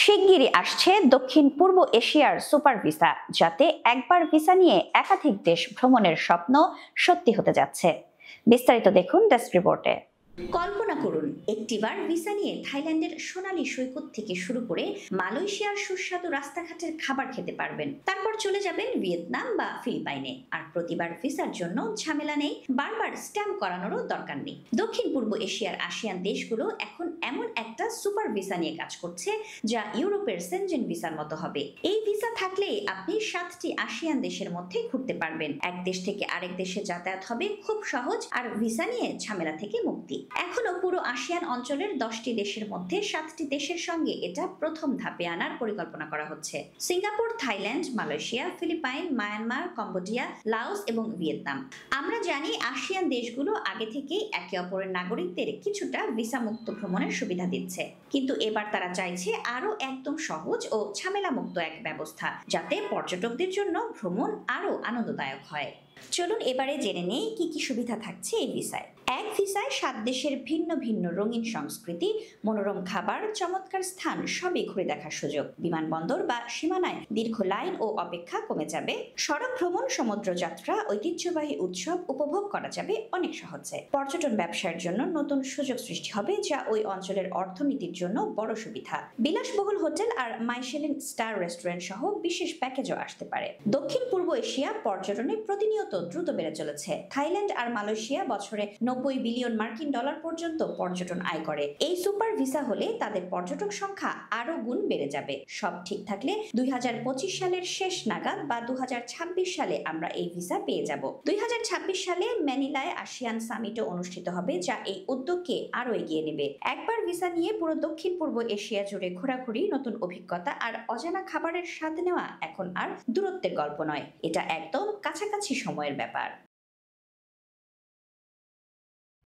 শিগগিরই আসছে দক্ষিণ পূর্ব এশিয়ার সুপার ভিসা, যাতে একবার ভিসা নিয়ে একাধিক দেশ ভ্রমণের স্বপ্ন সত্যি হতে যাচ্ছে। বিস্তারিত দেখুন ডেস্ক রিপোর্টে। কল্পনা করুন, একটিবার ভিসা নিয়ে থাইল্যান্ডের সোনালী সৈকত থেকে শুরু করে মালয়েশিয়ার সুস্বাদু রাস্তাঘাটের খাবার খেতে পারবেন। তারপর চলে যাবেন ভিয়েতনাম বা ফিলিপাইনে। আর প্রতিবার ভিসার জন্য ঝামেলা নেই, বারবার স্ট্যাম্প করানোরও দরকার নেই। দক্ষিণ পূর্ব এশিয়ার আসিয়ান দেশগুলো এখন এমন একটা সুপার ভিসা নিয়ে কাজ করছে, যা ইউরোপের সেনজেন ভিসার মতো হবে। এই ভিসা থাকলে আপনি 7টি আসিয়ান দেশের মধ্যে ঘুরতে পারবেন। এক দেশ থেকে আরেক দেশে যাতায়াত হবে খুব সহজ, আর ভিসা নিয়ে ঝামেলা থেকে মুক্তি। এখনো পুরো আসিয়ান অঞ্চলের 10টি দেশের মধ্যে 7টি দেশের সঙ্গে এটা প্রথম ধাপে আনার পরিকল্পনা করা হচ্ছে। Singapore, Thailand, Malaysia, Philippines, Myanmar, Cambodia, Laos এবং ভিয়েতনাম। আমরা জানি আসিয়ান দেশগুলো আগে থেকেই একে অপরের নাগরিকদের কিছুটা ভিসা মুক্ত ভ্রমণের সুবিধা দিচ্ছে, কিন্তু এবার তারা চাইছে আরো একদম সহজ ও ঝামেলা মুক্ত এক ব্যবস্থা, যাতে পর্যটকদের জন্য ভ্রমণ আরো আনন্দদায়ক হয়। চলুন এবারে জেনে নেই কি কি সুবিধা থাকছে এই ভিসায়। এক ভিসায় 7 দেশের ভিন্ন ভিন্ন রঙিন সংস্কৃতি, মনোরম খাবার, চমৎকার স্থান সবই ঘুরে দেখার সুযোগ। বিমানবন্দর বা সীমানায় দীর্ঘ লাইন ও অপেক্ষা কমে যাবে। সড়ক ভ্রমণ, সমুদ্র যাত্রা, ঐতিহ্যবাহী উৎসব উপভোগ করা যাবে অনেক সহজে। পর্যটন ব্যবসার জন্য নতুন সুযোগ সৃষ্টি হবে, যা ওই অঞ্চলের অর্থনীতির জন্য বড় সুবিধা। বিলাসবহুল হোটেল আর মাইশেলিন স্টার রেস্টুরেন্ট সহ বিশেষ প্যাকেজও আসতে পারে। দক্ষিণ পূর্ব এশিয়া পর্যটনে প্রতিনিয়ত দ্রুত বেড়ে চলেছে। থাইল্যান্ড আর মালয়েশিয়া বছরে 90 বিলিয়ন মার্কিন ডলার পর্যন্ত পর্যটন আয় করে। এই সুপার ভিসা হলে তাদের পর্যটক সংখ্যা আরো গুণ বেড়ে যাবে। সব ঠিক থাকলে 2025 সালের শেষ নাগাদ বা 2026 সালে আমরা এই ভিসা পেয়ে যাব। 2026 সালে ম্যানিলায় আসিয়ান সামিটও অনুষ্ঠিত হবে, যা এই উদ্যোগকে আরো এগিয়ে নেবে। একবার ভিসা নিয়ে পুরো দক্ষিণ পূর্ব এশিয়া জুড়ে ঘোরাঘুরি, নতুন অভিজ্ঞতা আর অজানা খাবারের স্বাদ নেওয়া এখন আর দূরত্বের গল্প নয়, এটা একদম কাছাকাছি সময়ের ব্যাপার।